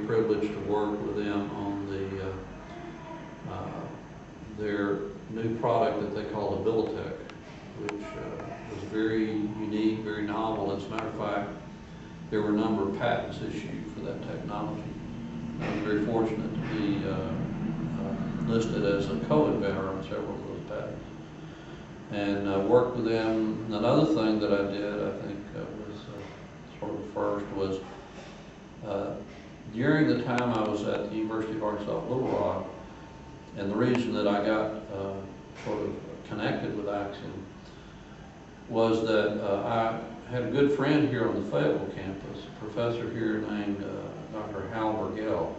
Privileged to work with them on their new product that they call the Abilitech, which was very unique, very novel. As a matter of fact, there were a number of patents issued for that technology. I was very fortunate to be listed as a co-inventor on several of those patents, and worked with them. Another thing that I did, I think was sort of first, was during the time I was at the University of Arkansas at Little Rock, and the reason that I got sort of connected with Axiom was that I had a good friend here on the Fayetteville campus, a professor here named Dr. Hal Burgell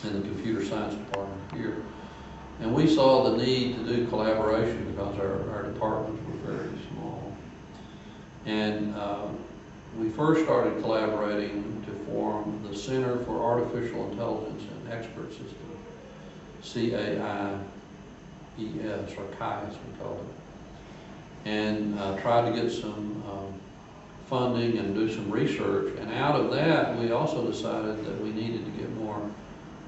in the computer science department here. And we saw the need to do collaboration because our departments were very small. And we first started collaborating to form the Center for Artificial Intelligence and Expert Systems, CAIES, or CAIES we called it, and tried to get some funding and do some research. And out of that, we also decided that we needed to get more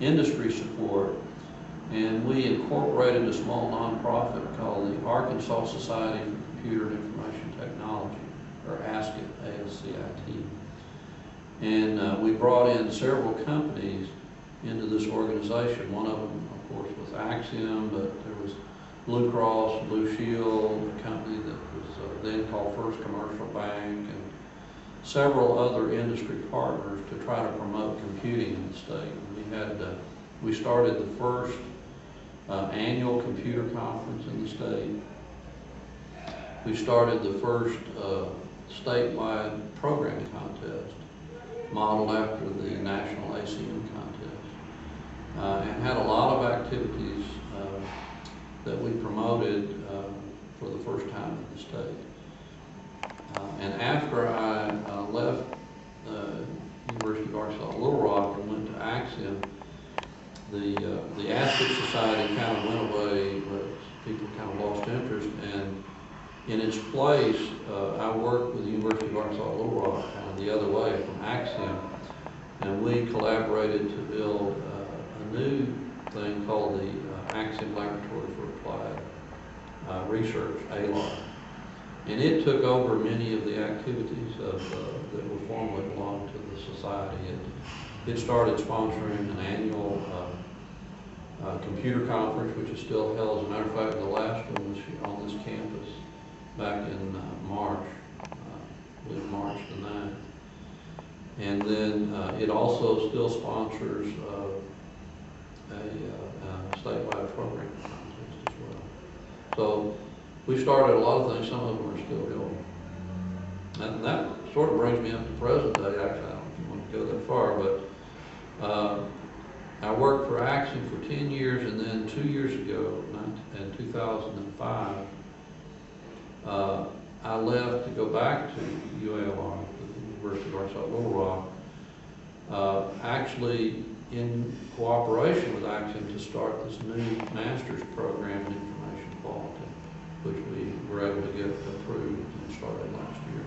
industry support, and we incorporated a small nonprofit called the Arkansas Society for Computer and Information Technology, or ASCIT, A-S-C-I-T. And we brought in several companies into this organization. One of them, of course, was Axiom, but there was Blue Cross, Blue Shield, a company that was then called First Commercial Bank, and several other industry partners to try to promote computing in the state. We started the first annual computer conference in the state. We started the first statewide programming contest, modeled after the national ACM contest, and had a lot of activities that we promoted for the first time in the state. And after I left the University of Arkansas at Little Rock and went to Axiom, the ASCIT Society kind of went away, people kind of lost interest, and in its place, I worked with the University of Arkansas at Little Rock, kind of the other way from Axiom, and we collaborated to build a new thing called the Axiom Laboratory for Applied Research, ALAR. And it took over many of the activities that were formerly belonged to the society. It started sponsoring an annual computer conference, which is still held. As a matter of fact, the last one was on this campus back in March, I believe March the 9th. And then it also still sponsors a statewide program contest as well. So we started a lot of things, some of them are still going. And that sort of brings me up to present day. Actually, I don't know if you want to go that far, but I worked for Axiom for 10 years, and then 2 years ago, in 2005, I left to go back to UALR, the University of Arkansas at Little Rock, actually in cooperation with Axiom to start this new master's program in information quality, which we were able to get approved and started last year.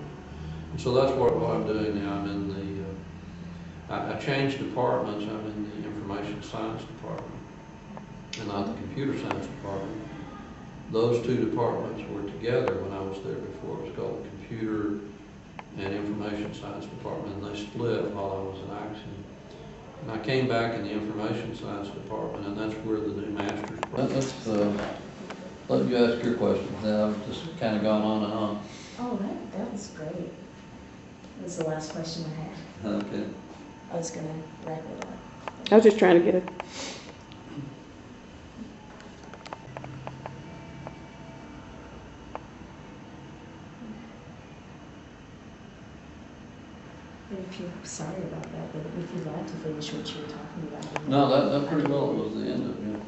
And so that's what I'm doing now. I'm in the, I changed departments. I'm in the information science department and not the computer science department. Those two departments were together when I was there before. It was called the computer and information science department, and they split while I was in Axiom. And I came back in the information science department, and that's where the new master's program. Let's let you ask your questions. Now I've just kind of gone on and on. Oh, that was great. That was the last question I had. Okay. I was going to wrap it up. I was just trying to get it. If you're sorry about that, but if you'd like to finish what you were talking about. No, that pretty well was the end of it. Yeah.